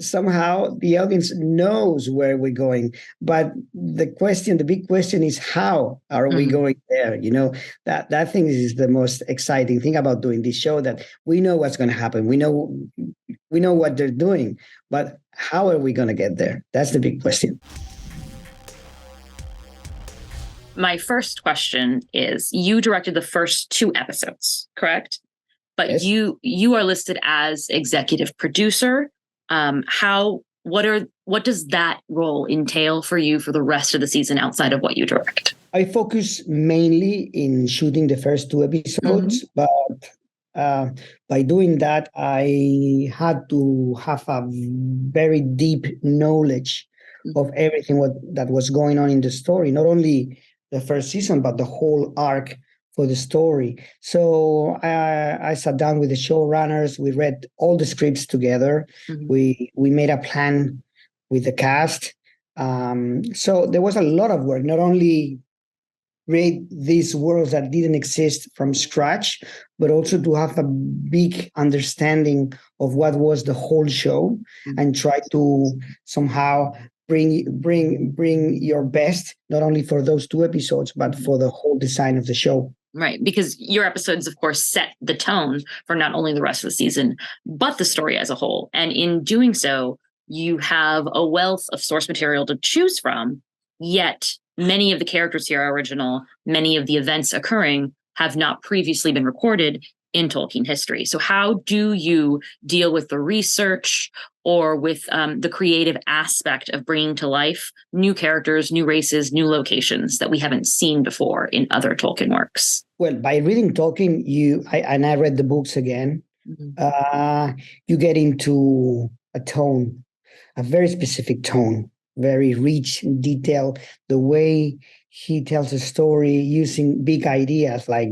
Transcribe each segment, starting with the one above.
somehow the audience knows where we're going. But the big question is, how are we going there? That thing is the most exciting thing about doing this show, that we know what's going to happen. We know what they're doing, but how are we going to get there? That's the big question. My first question is, you directed the first 2 episodes, correct? But yes. you are listed as executive producer. What does that role entail for you for the rest of the season outside of what you direct? I focus mainly in shooting the first 2 episodes, but by doing that, I had to have a very deep knowledge of everything that was going on in the story, not only the first season, but the whole arc for the story. So I sat down with the showrunners. We read all the scripts together. We made a plan with the cast. So there was a lot of work, not only create these worlds that didn't exist from scratch, but also to have a big understanding of what was the whole show and try to somehow bring your best, not only for those 2 episodes, but for the whole design of the show. Right, because your episodes, of course, set the tone for not only the rest of the season, but the story as a whole. And in doing so, you have a wealth of source material to choose from, yet many of the characters here are original. Many of the events occurring have not previously been recorded in Tolkien history. So how do you deal with the research or with the creative aspect of bringing to life new characters, new races, new locations that we haven't seen before in other Tolkien works? Well, by reading Tolkien, I read the books again, you get into a tone, a very specific tone, very rich in detail, the way he tells a story using big ideas like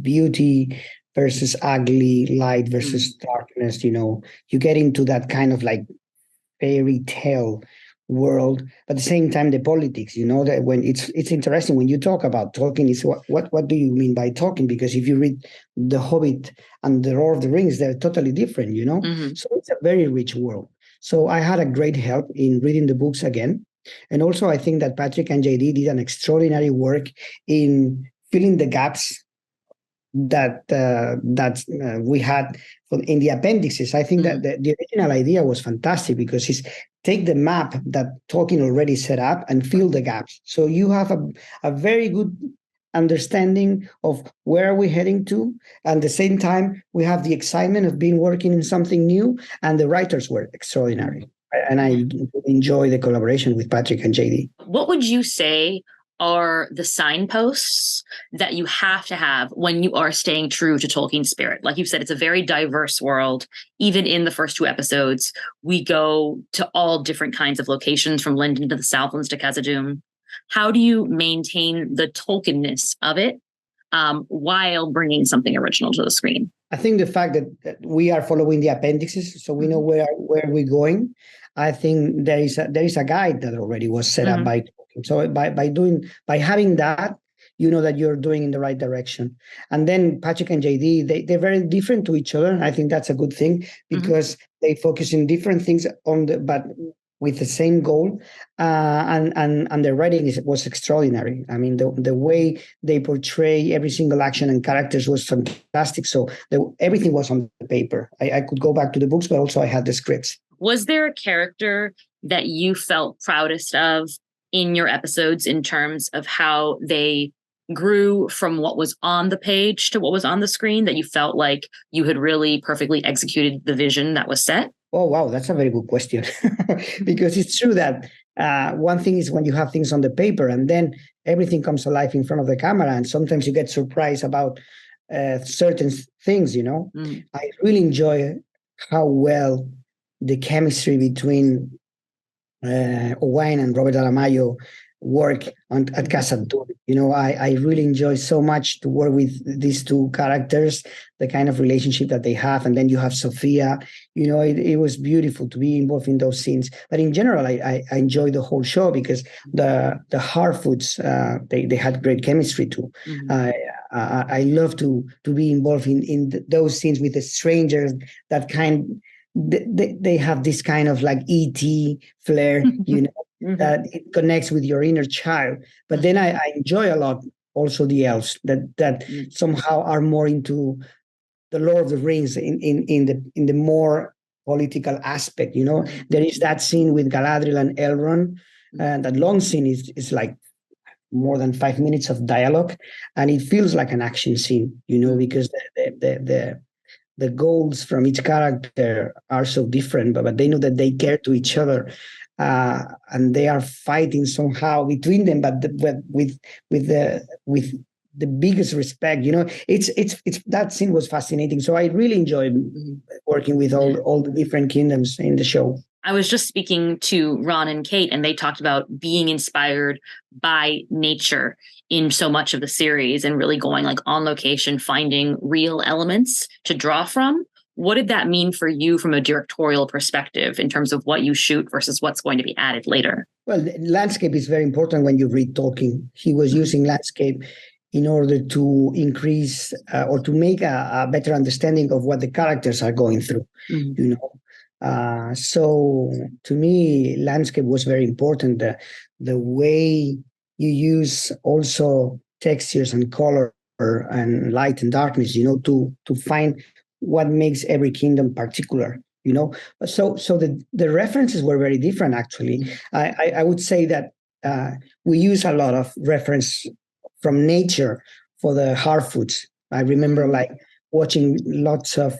beauty versus ugly, light versus darkness. You get into that kind of like fairy tale world, but at the same time the politics, that when it's interesting when you talk about Tolkien, is what do you mean by Tolkien? Because if you read The Hobbit and The Lord of the Rings, they're totally different, So it's a very rich world. So I had a great help in reading the books again. And also I think that Patrick and JD did an extraordinary work in filling the gaps that we had in the appendices. I think that the original idea was fantastic, because it's take the map that Tolkien already set up and fill the gaps. So you have a very good understanding of where are we heading to. And at the same time, we have the excitement of being working in something new, and the writers were extraordinary. And I enjoy the collaboration with Patrick and JD. What would you say are the signposts that you have to have when you are staying true to Tolkien's spirit? Like you said, it's a very diverse world. Even in the first 2 episodes, we go to all different kinds of locations, from Lindon to the Southlands to Khazad-dûm. How do you maintain the Tolkien-ness of it while bringing something original to the screen? I think the fact that we are following the appendices, so we know where we're going. I think there is a guide that already was set up by Tolkien. So by having that, you know that you're doing in the right direction. And then Patrick and JD, they're very different to each other. And I think that's a good thing, because they focus in different things but with the same goal, and their writing was extraordinary. I mean, the way they portray every single action and characters was fantastic. So everything was on the paper. I could go back to the books, but also I had the scripts. Was there a character that you felt proudest of in your episodes in terms of how they grew from what was on the page to what was on the screen, that you felt like you had really perfectly executed the vision that was set? Oh, wow, that's a very good question. Because it's true that one thing is when you have things on the paper and then everything comes alive in front of the camera, and sometimes you get surprised about certain things, I really enjoy how well the chemistry between Owain and Robert Aramayo work at Khazad-dûm. I really enjoy so much to work with these 2 characters, the kind of relationship that they have. And then you have Sophia. It was beautiful to be involved in those scenes. But in general, I enjoy the whole show, because the Harfoots, they had great chemistry too. I love to be involved in those scenes with the strangers, that kind they have this kind of like ET flair, that it connects with your inner child. But then I enjoy a lot also the elves that somehow are more into the Lord of the Rings in the more political aspect. There is that scene with Galadriel and Elrond, and that long scene is like more than 5 minutes of dialogue, and it feels like an action scene, because the goals from each character are so different, but they know that they care to each other, and they are fighting somehow between them, but with the biggest respect. It's that scene was fascinating. So I really enjoyed working with all the different kingdoms in the show. I was just speaking to Ron and Kate, and they talked about being inspired by nature in so much of the series and really going like on location, finding real elements to draw from. What did that mean for you from a directorial perspective in terms of what you shoot versus what's going to be added later? Well, landscape is very important when you read Tolkien. He was using landscape in order to increase or to make a better understanding of what the characters are going through, So to me, landscape was very important. The way you use also textures and color and light and darkness, to find what makes every kingdom particular, So the references were very different, actually. I would say that we use a lot of reference from nature for the Harfoots. I remember like watching lots of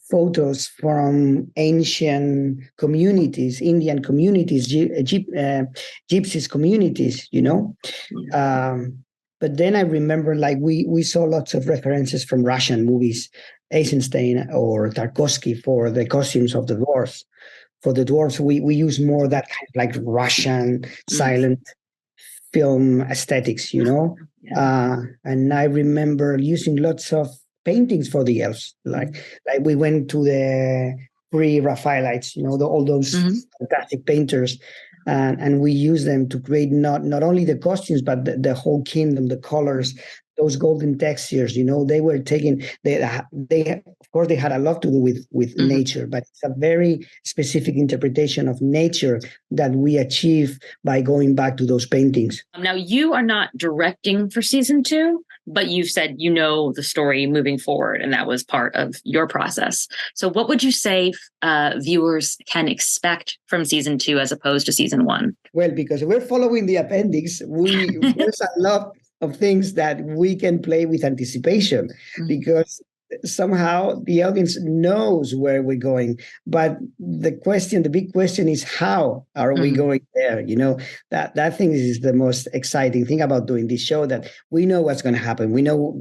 photos from ancient communities, Indian communities, Gypsies communities, but then I remember like we saw lots of references from Russian movies, Eisenstein or Tarkovsky for the costumes of the dwarves. For the dwarves, we use more that kind of like Russian silent film aesthetics, and I remember using lots of paintings for the elves. Like we went to the pre-Raphaelites, all those fantastic painters, and we use them to create not only the costumes but the whole kingdom, the colors, those golden textures. They were taking they of course they had a lot to do with nature, but it's a very specific interpretation of nature that we achieve by going back to those paintings. Now, you are not directing for season 2, but you've said the story moving forward, and that was part of your process. So what would you say viewers can expect from season 2 as opposed to season 1? Well, because we're following the appendix, there's a lot of things that we can play with anticipation, because somehow the audience knows where we're going. But the big question is, how are we going there? That thing is the most exciting thing about doing this show, that we know what's going to happen. We know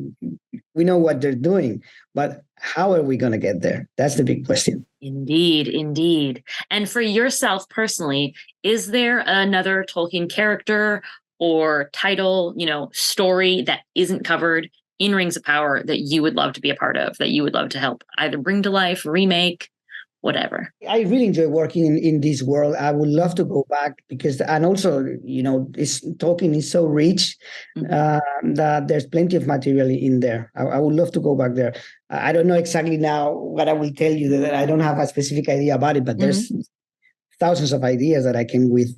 what they're doing, but how are we going to get there? That's the big question. Indeed. And for yourself personally, is there another Tolkien character or title, story that isn't covered in Rings of Power that you would love to be a part of, that you would love to help either bring to life, remake, whatever? I really enjoy working in this world. I would love to go back and also, Tolkien is so rich that there's plenty of material in there. I would love to go back there. I don't know exactly now what I will tell you, that I don't have a specific idea about it, but there's thousands of ideas that I came with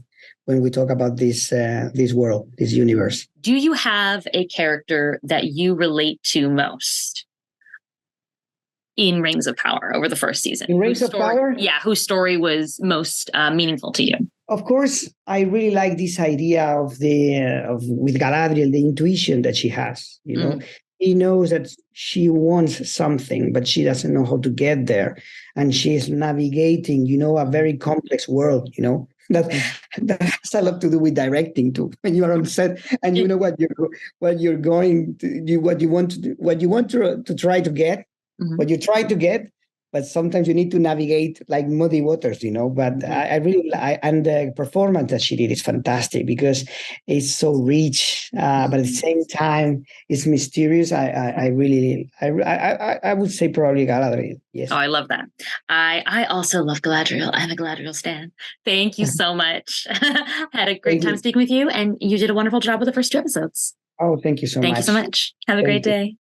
when we talk about this world, this universe. Do you have a character that you relate to most in Rings of Power over the first season? In Rings of Power? Yeah, whose story was most meaningful to you? Of course, I really like this idea of with Galadriel, the intuition that she has. He knows that she wants something, but she doesn't know how to get there, and she's navigating, a very complex world. That has a lot to do with directing too. When you are on set and you know what you're going to, what you want to do, what you want to try to get, what you try to get, but sometimes you need to navigate like muddy waters, But I really and the performance that she did is fantastic because it's so rich, but at the same time it's mysterious. I would say probably Galadriel. Yes. Oh, I love that. I also love Galadriel. I'm a Galadriel stan. Thank you so much. Had a great time speaking with you, and you did a wonderful job with the first 2 episodes. Oh, thank you so much. Thank you so much. Have a great day.